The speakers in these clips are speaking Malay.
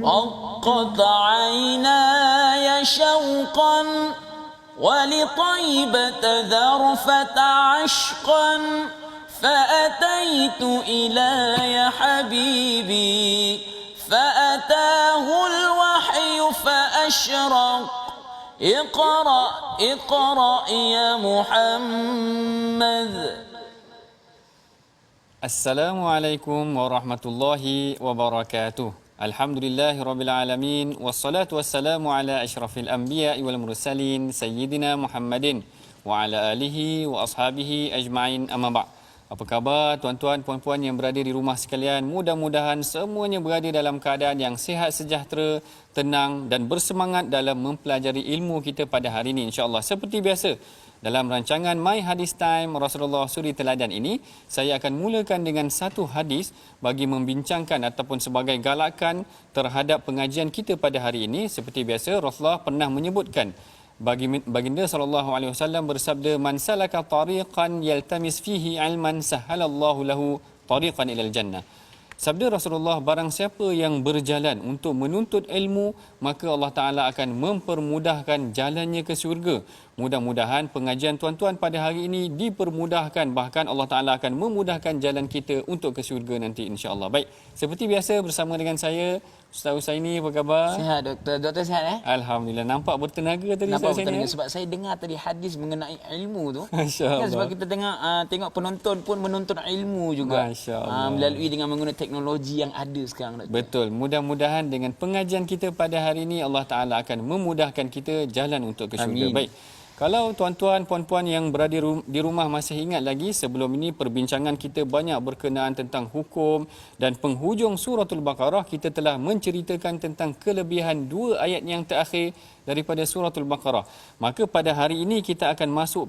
حقت عيناي شوقا ولطيبة ذرفة عشقا فأتيت إلى حبيبي فأتاه الوحي فأشرق اقرأ اقرأ يا محمد. Assalamualaikum warahmatullahi wabarakatuh. Alhamdulillahirabbil alamin wassalatu wassalamu ala asyrafil anbiya'i wal mursalin sayyidina Muhammadin wa ala alihi wa ashabihi ajma'in, amma ba'. Apa khabar tuan-tuan puan-puan yang berada di rumah sekalian? Mudah-mudahan semuanya berada dalam keadaan yang sihat sejahtera, tenang dan bersemangat dalam mempelajari ilmu kita pada hari ini insya-Allah. Seperti biasa, dalam rancangan My Hadis Time Rasulullah Suri Teladan ini, saya akan mulakan dengan satu hadis bagi membincangkan ataupun sebagai galakan terhadap pengajian kita pada hari ini. Seperti biasa, Rasulullah pernah menyebutkan, baginda sallallahu alaihi wasallam bersabda, man salaka tariqan yaltamis fihi ilman sahhalallahu lahu tariqan ilal jannah. Sabda Rasulullah, barang siapa yang berjalan untuk menuntut ilmu, maka Allah Ta'ala akan mempermudahkan jalannya ke syurga. Mudah-mudahan pengajian tuan-tuan pada hari ini dipermudahkan, bahkan Allah Ta'ala akan memudahkan jalan kita untuk ke syurga nanti insya-Allah. Baik, seperti biasa bersama dengan saya Ustaz Husaini. Apa khabar? Sihat doktor. Doktor sihat Alhamdulillah. Nampak bertenaga tadi Nampak Ustaz bertenaga Husaini. sebab saya dengar tadi hadis mengenai ilmu tu. Masya-Allah. Kan sebab kita tengok penonton pun menuntut ilmu juga. Masya-Allah. Melalui dengan menggunakan teknologi yang ada sekarang doktor. Betul. Mudah-mudahan dengan pengajian kita pada hari ini Allah Ta'ala akan memudahkan kita jalan untuk ke syurga. Amin. Baik. Kalau tuan-tuan, puan-puan yang berada di rumah masih ingat lagi, sebelum ini perbincangan kita banyak berkenaan tentang hukum, dan penghujung suratul Baqarah kita telah menceritakan tentang kelebihan dua ayat yang terakhir daripada suratul Baqarah. Maka pada hari ini kita akan masuk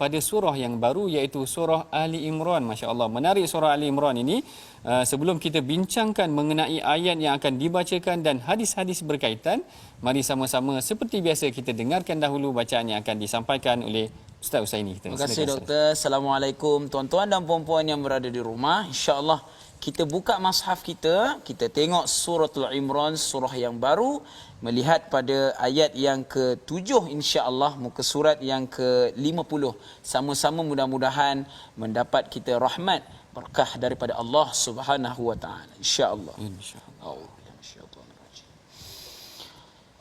pada surah yang baru, iaitu surah Ali Imran. Masya-Allah, menarik surah Ali Imran ini. Sebelum kita bincangkan mengenai ayat yang akan dibacakan dan hadis-hadis berkaitan, mari sama-sama seperti biasa kita dengarkan dahulu bacaan yang akan disampaikan oleh Ustaz Husaini. Terima kasih doktor. Assalamualaikum tuan-tuan dan puan-puan yang berada di rumah. Insya-Allah kita buka mushaf kita, kita tengok suratul Imran, surah yang baru, melihat pada ayat yang ke-7 insya-Allah, muka surat yang ke-50. Sama-sama mudah-mudahan mendapat kita rahmat berkah daripada Allah Subhanahu wa taala insya-Allah. Insya-Allah.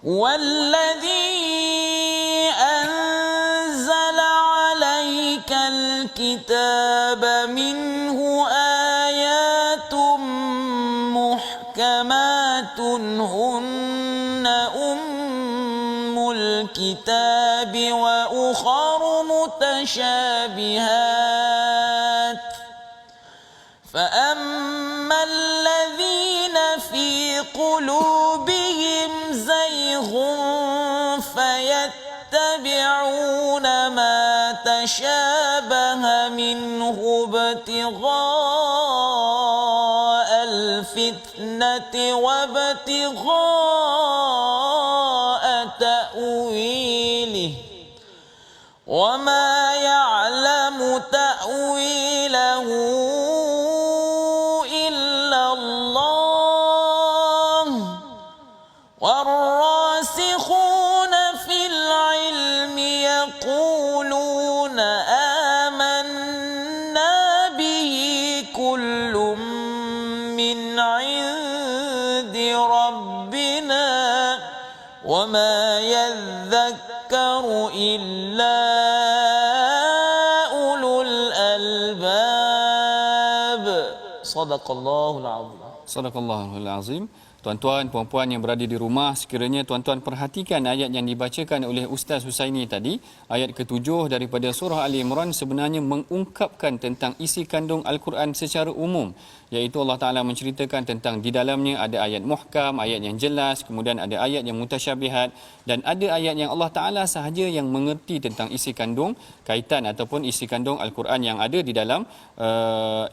والذي أنزل عليك الكتاب منه آيات محكمات هن أم الكتاب وأخر متشابهات فأما الذين في قلوبهم زيغ فيتبعون ما تشابه منه ابتغاء الفتنة وابتغاء تأويله وما يعلم تأويله والراسخون في العلم يقولون آمنا به كل من عند ربنا وما يذكر إلا أولو الألباب صدق الله العظيم. Sadaqallahul azim. Tuan-tuan, puan-puan yang berada di rumah, sekiranya tuan-tuan perhatikan ayat yang dibacakan oleh Ustaz Husaini tadi, ayat ke-7 daripada surah Ali Imran sebenarnya mengungkapkan tentang isi kandung Al-Quran secara umum, iaitu Allah Ta'ala menceritakan tentang di dalamnya ada ayat muhkam, ayat yang jelas, kemudian ada ayat yang mutasyabihat, dan ada ayat yang Allah Ta'ala sahaja yang mengerti tentang isi kandung kaitan ataupun isi kandung Al-Quran yang ada di dalam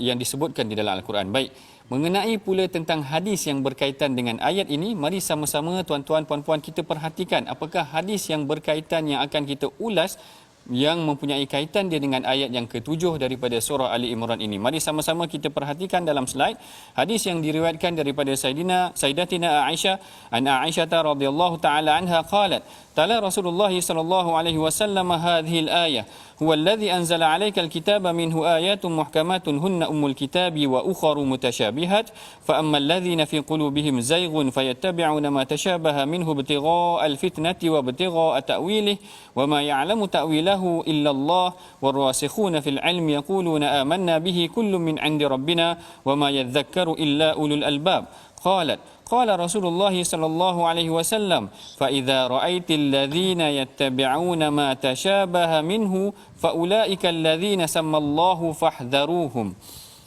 yang disebutkan di dalam Al-Quran. Baik, mengenai pula tentang hadis yang berkaitan dengan ayat ini, mari sama-sama tuan-tuan puan-puan kita perhatikan apakah hadis yang berkaitan yang akan kita ulas yang mempunyai kaitan dia dengan ayat yang ke-7 daripada surah Ali Imran ini. Mari sama-sama kita perhatikan dalam slide hadis yang diriwayatkan daripada Sayyidatina Aisyah an Aisyah radhiyallahu taala anha qalat tala Rasulullah sallallahu alaihi wasallam hadhihi al-ayah huwa alladhi anzala 'alaika al-kitaba minhu ayatun muhkamatun hunna ummul kitabi wa ukharu mutasyabihat fa ammal ladzina fi qulubihim zayghun fayattabi'una ma tashabaha minhu ibtigha'a al-fitnati wa ibtigha'a ta'wilihi wa ma ya'lamu ta'wilahu illa Allah warasikhuna fil 'ilmi yaquluna amanna bihi kullun min 'indi rabbina wa ma yadhakkaru illa ulul albab. Qalat qala Rasulullah sallallahu alaihi wasallam fa idza ra'aitil ladzina yattabi'una ma tashabaha minhu fa ulaika alladzina sammallahu fahdharuhum.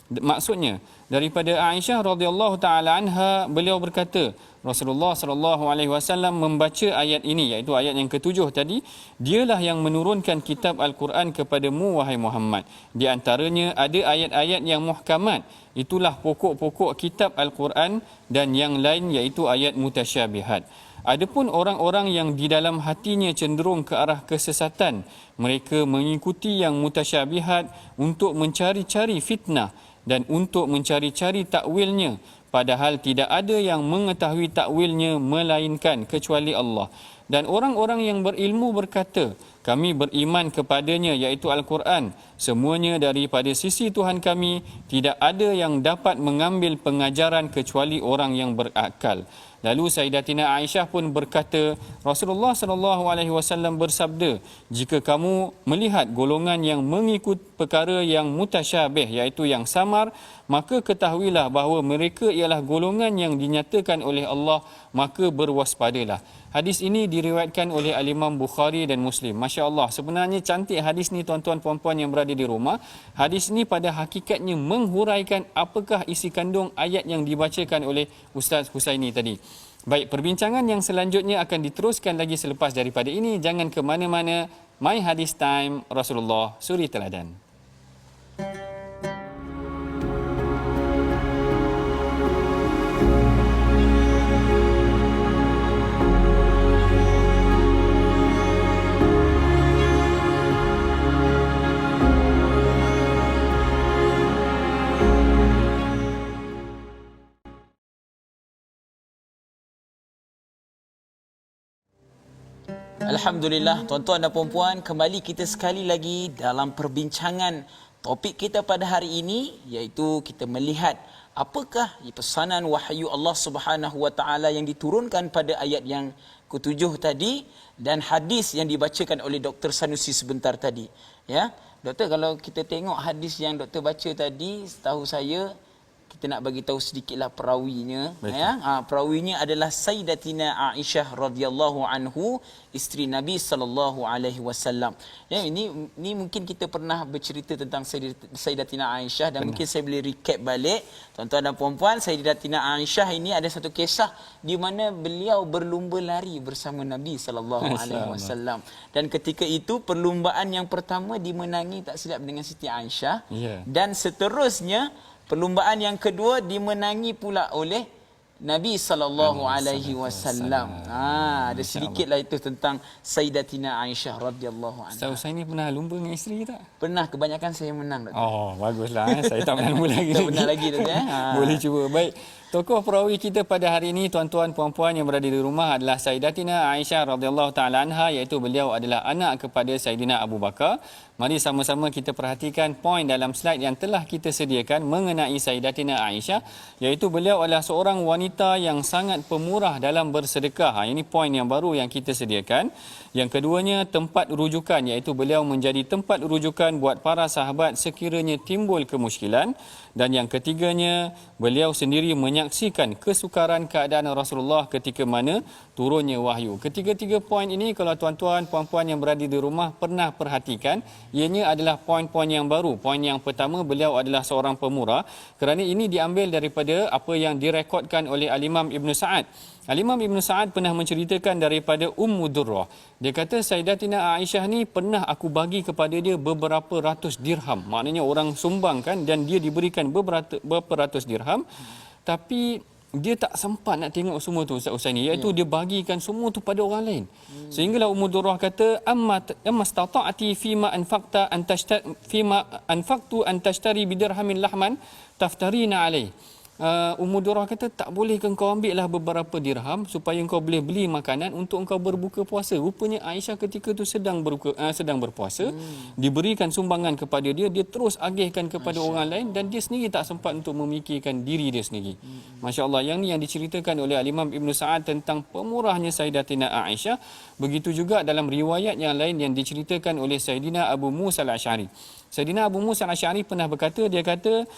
Maksudnya daripada Aisyah radhiyallahu taala anha, beliau berkata Rasulullah sallallahu alaihi wasallam membaca ayat ini, iaitu ayat yang ke-7 tadi, dialah yang menurunkan kitab Al-Quran kepadamu wahai Muhammad. Di antaranya ada ayat-ayat yang muhkamat, itulah pokok-pokok kitab Al-Quran, dan yang lain iaitu ayat mutasyabihat. Adapun orang-orang yang di dalam hatinya cenderung ke arah kesesatan, mereka mengikuti yang mutasyabihat untuk mencari-cari fitnah dan untuk mencari-cari takwilnya, padahal tidak ada yang mengetahui takwilnya melainkan kecuali Allah. Dan orang-orang yang berilmu berkata, kami beriman kepadanya, iaitu Al-Quran, semuanya daripada sisi Tuhan kami, tidak ada yang dapat mengambil pengajaran kecuali orang yang berakal. Lalu Sayyidatina Aisyah pun berkata, Rasulullah sallallahu alaihi wasallam bersabda, jika kamu melihat golongan yang mengikut perkara yang mutasyabih, iaitu yang samar, maka ketahuilah bahawa mereka ialah golongan yang dinyatakan oleh Allah, maka berwaspadalah. Hadis ini diriwayatkan oleh Al-Imam Bukhari dan Muslim. Masya-Allah, sebenarnya cantik hadis ni tuan-tuan puan-puan yang berada di rumah. Hadis ni pada hakikatnya menghuraikan apakah isi kandung ayat yang dibacakan oleh Ustaz Husaini tadi. Baik, perbincangan yang selanjutnya akan diteruskan lagi selepas daripada ini. Jangan ke mana-mana. My Hadis Time, Rasulullah Suri Teladan. Alhamdulillah, tuan-tuan dan puan-puan, kembali kita sekali lagi dalam perbincangan topik kita pada hari ini, iaitu kita melihat apakah pesanan wahyu Allah Subhanahu Wa Taala yang diturunkan pada ayat yang ke-7 tadi dan hadis yang dibacakan oleh Dr. Sanusi sebentar tadi. Ya, doktor, kalau kita tengok hadis yang doktor baca tadi, setahu saya kita nak bagi tahu sedikitlah perawinya. Ya, perawinya adalah Sayyidatina Aisyah radhiyallahu anhu, isteri Nabi sallallahu alaihi wasallam. Ya, ini mungkin kita pernah bercerita tentang Sayyidatina Aisyah dan mungkin saya boleh recap balik. Tuan-tuan dan puan-puan, Sayyidatina Aisyah ini ada satu kisah di mana beliau berlumba lari bersama Nabi sallallahu alaihi wasallam. Dan ketika itu perlumbaan yang pertama dimenangi tak silap dengan Siti Aisyah. Dan seterusnya perlumbaan yang kedua dimenangi pula oleh Nabi sallallahu alaihi wasallam. Ada sedikitlah itu tentang Sayyidatina Aisyah radhiyallahu anha. Ustaz Husaini pernah lumba dengan isteri tak? Pernah, kebanyakan saya menang. Oh, baguslah. Saya tak pernah lumba lagi. Tak pernah lagi tu ya. Boleh cuba. Baik. Tokoh perawi kita pada hari ini, tuan-tuan puan-puan yang berada di rumah, adalah Sayyidatina Aisyah radhiyallahu taala anha, iaitu beliau adalah anak kepada Sayyidina Abu Bakar. Mari sama-sama kita perhatikan poin dalam slide yang telah kita sediakan mengenai Sayyidatina Aisyah, iaitu beliau adalah seorang wanita yang sangat pemurah dalam bersedekah. Ini poin yang baru yang kita sediakan. Yang keduanya, tempat rujukan, iaitu beliau menjadi tempat rujukan buat para sahabat sekiranya timbul kemusykilan. Dan yang ketiganya, beliau sendiri menyaksikan kesukaran keadaan Rasulullah ketika mana turunnya wahyu. Ketiga-tiga poin ini, kalau tuan-tuan puan-puan yang berada di rumah pernah perhatikan, ianya adalah poin-poin yang baru. Poin yang pertama, beliau adalah seorang pemurah, kerana ini diambil daripada apa yang direkodkan oleh Al-Imam Ibn Sa'ad. Al-Imam Ibn Sa'ad pernah menceritakan daripada Ummu Durrah. Dia kata, Sayyidatina Aisyah ni pernah aku bagi kepada dia beberapa ratus dirham. Maknanya orang sumbangkan dan dia diberikan beberapa ratus dirham. Tapi dia tak sempat nak tengok semua tu Ustaz Husaini, iaitu dia bagikan semua tu pada orang lain. Sehinggalah Ummu Durrah kata amma stata'ati fima anfaqta fima anfaqtu an tashtari bidirhamin lahman taftarina alaih. Ummu Durrah kata, tak boleh ke engkau ambil lah beberapa dirham supaya engkau boleh beli makanan untuk engkau berbuka puasa. Rupanya Aisyah ketika tu sedang berpuasa, diberikan sumbangan kepada dia, dia terus agihkan kepada orang lain dan dia sendiri tak sempat untuk memikirkan diri dia sendiri. Masya-Allah, yang ni yang diceritakan oleh Al-Imam Ibn Sa'ad tentang pemurahnya Sayyidatina Aisyah. Begitu juga dalam riwayat yang lain yang diceritakan oleh Sayyidina Abu Musa Al-Asy'ari. Sayyidina Abu Musa Al-Asy'ari pernah berkata, dia kata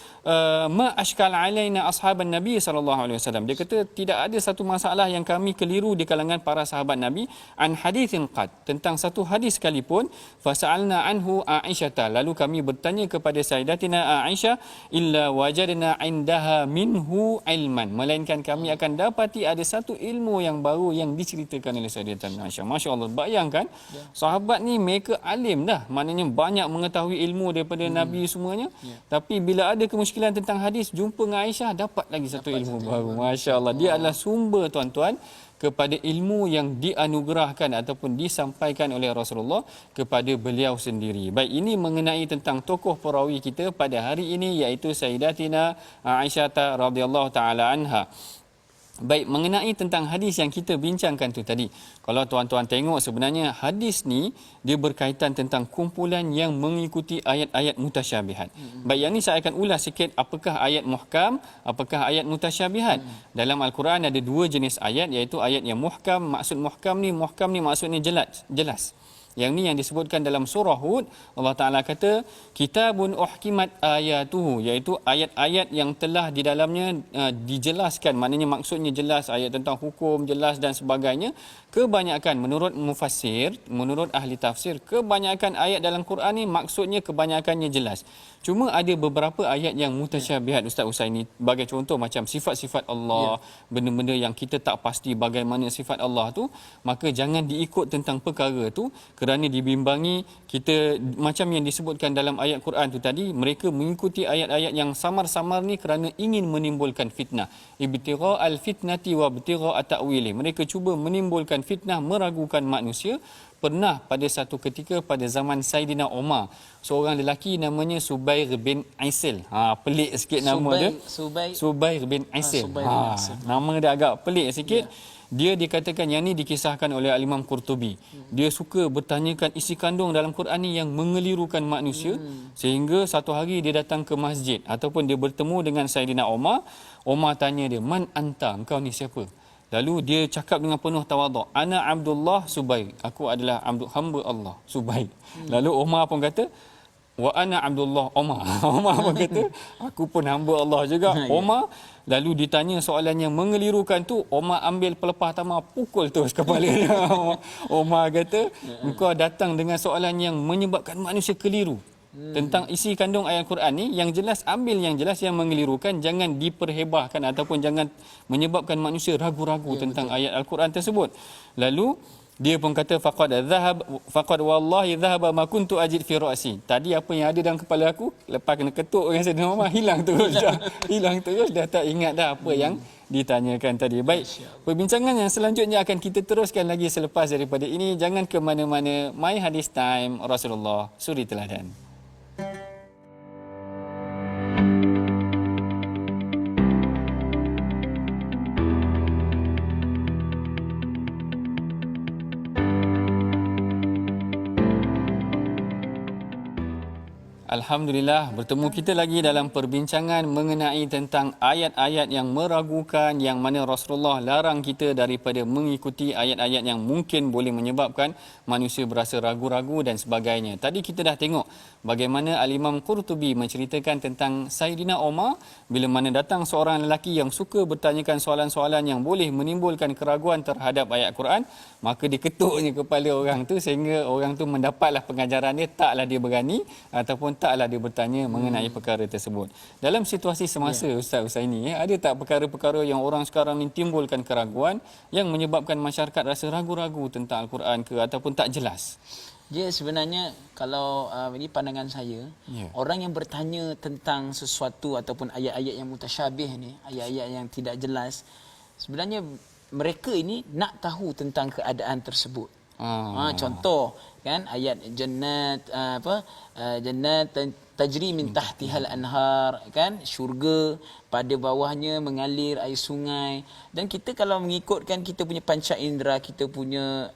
ma ashkal alaina ashaban Nabi sallallahu alaihi wasallam. Dia kata tidak ada satu masalah yang kami keliru di kalangan para sahabat Nabi an haditsin qad, tentang satu hadis sekalipun, fasa'alna anhu Aisyah, lalu kami bertanya kepada Sayyidatina Aisyah, illa wajadna indaha minhu ilman, melainkan kami akan dapati ada satu ilmu yang baru yang diceritakan oleh Sayyidatina Aisyah. Masya-Allah, bayangkan sahabat ni mereka alim dah, maknanya banyak mengetahui ilmu daripada Nabi semuanya, tapi bila ada kemusykilan tentang hadis, jumpa dengan Aisyah, dapat lagi satu ilmu baru. Masya-Allah, dia adalah sumber tuan-tuan kepada ilmu yang dianugerahkan ataupun disampaikan oleh Rasulullah kepada beliau sendiri. Baik, ini mengenai tentang tokoh perawi kita pada hari ini, iaitu Sayyidatina Aisyah radhiyallahu taala anha. Baik, mengenai tentang hadis yang kita bincangkan tu tadi, kalau tuan-tuan tengok, sebenarnya hadis ni dia berkaitan tentang kumpulan yang mengikuti ayat-ayat mutasyabihat. Baik, yang ni saya akan ulas sikit apakah ayat muhkam, apakah ayat mutasyabihat. Dalam Al-Quran ada dua jenis ayat, iaitu ayat yang muhkam. Maksud muhkam ni maksudnya jelas. Yang ni yang disebutkan dalam surah Hud, Allah Ta'ala kata kitabun uhkimat ayatuhu, iaitu ayat-ayat yang telah di dalamnya dijelaskan, maknanya maksudnya jelas, ayat tentang hukum jelas dan sebagainya. Kebanyakan menurut mufassir, menurut ahli tafsir, kebanyakan ayat dalam Quran ni maksudnya kebanyakannya jelas. Cuma ada beberapa ayat yang mutasyabihat Ustaz Husaini. Bagi contoh macam sifat-sifat Allah, benda-benda yang kita tak pasti bagaimana sifat Allah tu, maka jangan diikut tentang perkara tu, kerana dibimbangi kita, macam yang disebutkan dalam ayat Quran tu tadi, mereka mengikuti ayat-ayat yang samar-samar ni kerana ingin menimbulkan fitnah. Ibtigha'al fitnati wa ibtigha'a ta'wili. Mereka cuba menimbulkan fitnah, meragukan manusia. Pernah pada satu ketika pada zaman Saidina Umar, seorang lelaki namanya Subair bin Aisil. Pelik sikit nama dia. Subair bin Aisil. Nama dia agak pelik sikit. Dia dikatakan, yang ni dikisahkan oleh Al-Imam Qurtubi. Dia suka bertanyakan isi kandung dalam Quran ni yang mengelirukan manusia, sehingga satu hari dia datang ke masjid ataupun dia bertemu dengan Saidina Umar. Umar tanya dia, "Man anta? Engkau ni siapa?" Lalu dia cakap dengan penuh tawaduk, "Ana Abdullah Subair." Aku adalah hamba Allah Subair. Lalu Umar pun kata, "Wa ana Abdullah Umar." Umar pun kata, "Aku pun hamba Allah juga." Umar lalu ditanya soalan yang mengelirukan tu, Umar ambil pelepah tamar, pukul terus kepala dia. Umar kata, "Engkau datang dengan soalan yang menyebabkan manusia keliru. Tentang isi kandung ayat Quran ni, yang jelas ambil yang jelas, yang mengelirukan jangan diperhebahkan ataupun jangan menyebabkan manusia ragu-ragu tentang ayat Al-Quran tersebut." Lalu dia pun kata, faqad wallahi dhahaba ma kuntu ajid fi ra'si. Tadi apa yang ada dalam kepala aku, lepas kena ketuk dengan Saidina Umar, hilang terus dah tak ingat dah apa yang ditanyakan tadi. Baik, perbincangan yang selanjutnya akan kita teruskan lagi selepas daripada ini. Jangan ke mana-mana. My Hadis Time, Rasulullah Suri Teladan. Alhamdulillah, bertemu kita lagi dalam perbincangan mengenai tentang ayat-ayat yang meragukan, yang mana Rasulullah larang kita daripada mengikuti ayat-ayat yang mungkin boleh menyebabkan manusia berasa ragu-ragu dan sebagainya. Tadi kita dah tengok bagaimana Al-Imam Qurtubi menceritakan tentang Saidina Umar, bila mana datang seorang lelaki yang suka bertanyakan soalan-soalan yang boleh menimbulkan keraguan terhadap ayat Quran, maka diketuknya kepala orang tu sehingga orang tu mendapatlah pengajaran dia, taklah dia berani ataupun taklah dia bertanya mengenai perkara tersebut. Dalam situasi semasa Ustaz Husaini, ada tak perkara-perkara yang orang sekarang ni timbulkan keraguan yang menyebabkan masyarakat rasa ragu-ragu tentang Al-Quran ke ataupun tak jelas? Dia sebenarnya kalau ini pandangan saya, orang yang bertanya tentang sesuatu ataupun ayat-ayat yang mutasyabih ni, ayat-ayat yang tidak jelas, sebenarnya mereka ini nak tahu tentang keadaan tersebut. Contoh kan ayat jannat jannat tajri min tahtihal anhar, kan, syurga pada bawahnya mengalir air sungai. Dan kita kalau mengikutkan kita punya panca indera, kita punya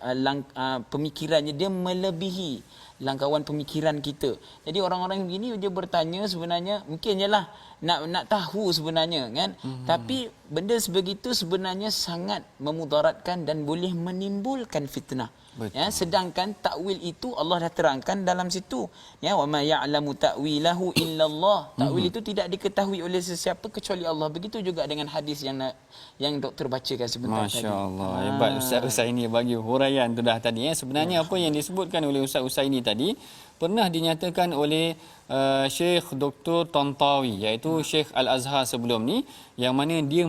pemikirannya, dia melebihi langkauan pemikiran kita. Jadi orang-orang begini dia bertanya sebenarnya mungkin jelah nak tahu sebenarnya, kan. Tapi benda sebegitu sebenarnya sangat memudaratkan dan boleh menimbulkan fitnah. Ya, sedangkan takwil itu Allah dah terangkan dalam situ, ya, wa ma ya'lamu ta'wilahu illallah. Takwil itu tidak diketahui oleh sesiapa kecuali Allah. Begitu juga dengan hadis yang doktor bacakan sebentar tadi. Masya-Allah. Hebat Ustaz Usaini bagi huraian tu dah tadi, ya. Sebenarnya apa yang disebutkan oleh Ustaz Usaini tadi pernah dinyatakan oleh Syekh Dr. Tantawi, iaitu Syekh Al-Azhar sebelum ni, yang mana dia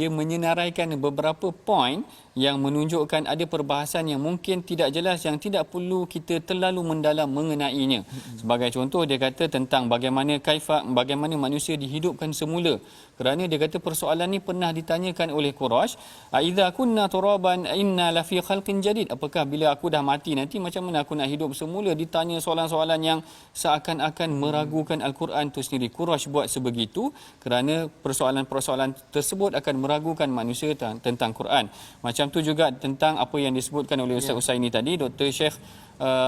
menyenaraikan beberapa poin yang menunjukkan ada perbahasan yang mungkin tidak jelas, yang tidak perlu kita terlalu mendalam mengenainya. Sebagai contoh, dia kata tentang bagaimana manusia dihidupkan semula. Kerana dia kata persoalan ni pernah ditanyakan oleh Quraisy, "Aiza kunna turaban inna la fi khalqin jadid?" Apakah bila aku dah mati nanti macam mana aku nak hidup semula? Ditanya soalan-soalan yang seakan-akan meragukan Al-Quran itu sendiri. Quraisy buat sebegitu kerana persoalan-persoalan tersebut akan meragukan manusia tentang Quran. Macam tu juga tentang apa yang disebutkan oleh Ustaz Usaini tadi, Dr. Syekh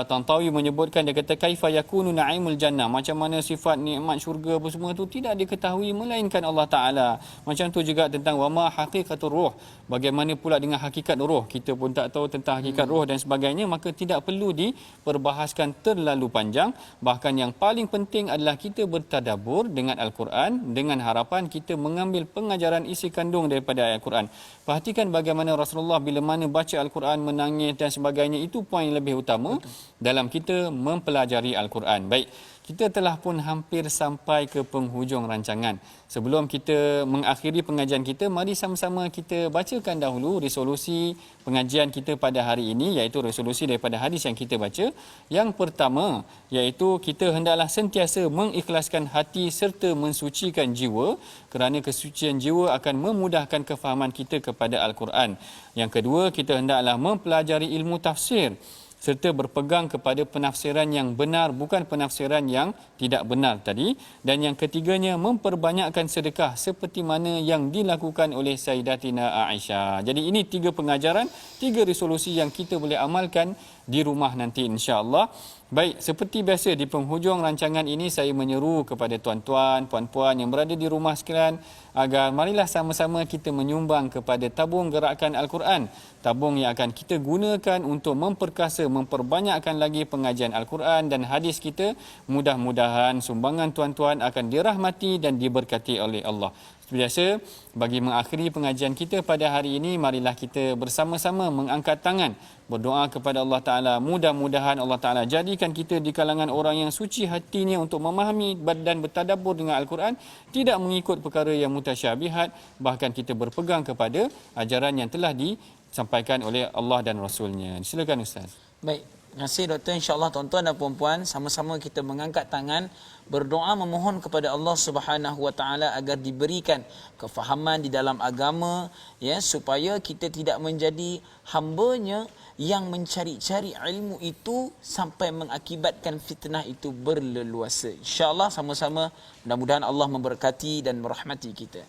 Tantawi menyebutkan, dia kata kaifa yakunu na'imul jannah, macam mana sifat nikmat syurga apa semua tu tidak diketahui melainkan Allah Taala. Macam tu juga tentang wama haqiqatur ruh, bagaimana pula dengan hakikat roh, kita pun tak tahu tentang hakikat roh dan sebagainya, maka tidak perlu diperbahaskan terlalu panjang. Bahkan yang paling penting adalah kita bertadabbur dengan Al-Quran dengan harapan kita mengambil pengajaran isi kandung daripada ayat Al-Quran. Perhatikan bagaimana Rasulullah bila mana baca Al-Quran menangis dan sebagainya, itu poin lebih utama dalam kita mempelajari Al-Quran. Baik, kita telah pun hampir sampai ke penghujung rancangan. Sebelum kita mengakhiri pengajian kita, mari sama-sama kita bacakan dahulu resolusi pengajian kita pada hari ini, iaitu resolusi daripada hadis yang kita baca. Yang pertama, iaitu kita hendaklah sentiasa mengikhlaskan hati serta mensucikan jiwa, kerana kesucian jiwa akan memudahkan kefahaman kita kepada Al-Quran. Yang kedua, kita hendaklah mempelajari ilmu tafsir serta berpegang kepada penafsiran yang benar, bukan penafsiran yang tidak benar tadi. Dan yang ketiganya, memperbanyakkan sedekah seperti mana yang dilakukan oleh Sayyidatina Aisyah. Jadi ini 3 pengajaran, 3 resolusi yang kita boleh amalkan di rumah nanti insya-Allah. Baik, seperti biasa di penghujung rancangan ini saya menyeru kepada tuan-tuan, puan-puan yang berada di rumah sekalian agar marilah sama-sama kita menyumbang kepada tabung gerakan Al-Quran. Tabung yang akan kita gunakan untuk memperkasa, memperbanyakkan lagi pengajian Al-Quran dan hadis kita. Mudah-mudahan sumbangan tuan-tuan akan dirahmati dan diberkati oleh Allah. Seperti biasa, bagi mengakhiri pengajian kita pada hari ini, marilah kita bersama-sama mengangkat tangan, berdoa kepada Allah Ta'ala. Mudah-mudahan Allah Ta'ala jadikan kita di kalangan orang yang suci hatinya untuk memahami dan bertadabbur dengan Al-Quran, tidak mengikut perkara yang mutasyabihat, bahkan kita berpegang kepada ajaran yang telah disampaikan oleh Allah dan Rasulnya. Silakan Ustaz. Baik, terima kasih Doktor. InsyaAllah tuan-tuan dan puan-puan, sama-sama kita mengangkat tangan, berdoa memohon kepada Allah Subhanahu Wa Taala agar diberikan kefahaman di dalam agama, ya, supaya kita tidak menjadi hamba-Nya yang mencari-cari ilmu itu sampai mengakibatkan fitnah itu berleluasa. InsyaAllah sama-sama, mudah-mudahan Allah memberkati dan merahmati kita.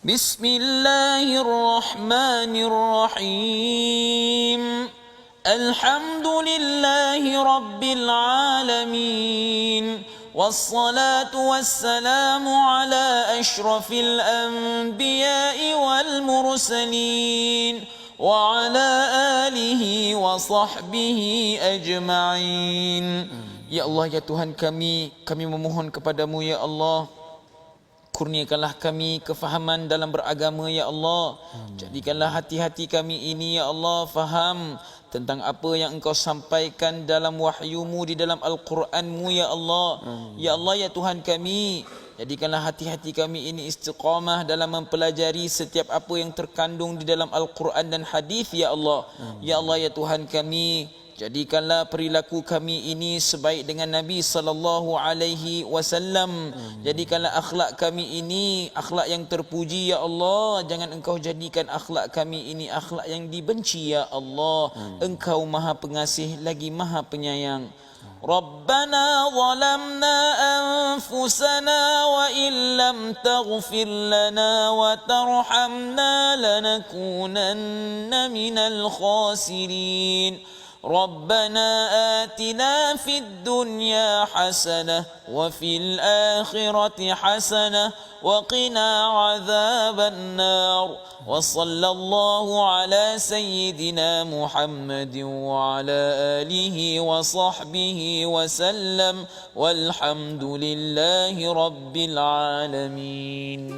Bismillahirrahmanirrahim. Alhamdulillahi Rabbil Alamin. والصلاة والسلام على أشرف الأنبياء والمرسلين وعلى آله وصحبه أجمعين. Ya Allah, ya Tuhan kami memohon kepadamu ya Allah, kurniakanlah kami kefahaman dalam beragama ya Allah. Jadikanlah hati-hati kami ini ya Allah faham tentang apa yang Engkau sampaikan dalam wahyu-Mu di dalam Al-Quran-Mu ya Allah. Ya Allah, ya Tuhan kami, jadikanlah hati-hati kami ini istiqamah dalam mempelajari setiap apa yang terkandung di dalam Al-Quran dan hadis ya Allah. Ya Allah, ya Tuhan kami, Jadikanlah perilaku kami ini sebaik dengan Nabi sallallahu alaihi wasallam. Jadikanlah akhlak kami ini akhlak yang terpuji ya Allah. Jangan Engkau jadikan akhlak kami ini akhlak yang dibenci ya Allah. Engkau Maha Pengasih lagi Maha Penyayang. ربنا ظلمنا أنفسنا وإن لم تغفر لنا وترحمنا لنكونن من الخاسرين ربنا آتنا في الدنيا حسنة وفي الآخرة حسنة وقنا عذاب النار وصلى الله على سيدنا محمد وعلى آله وصحبه وسلم والحمد لله رب العالمين.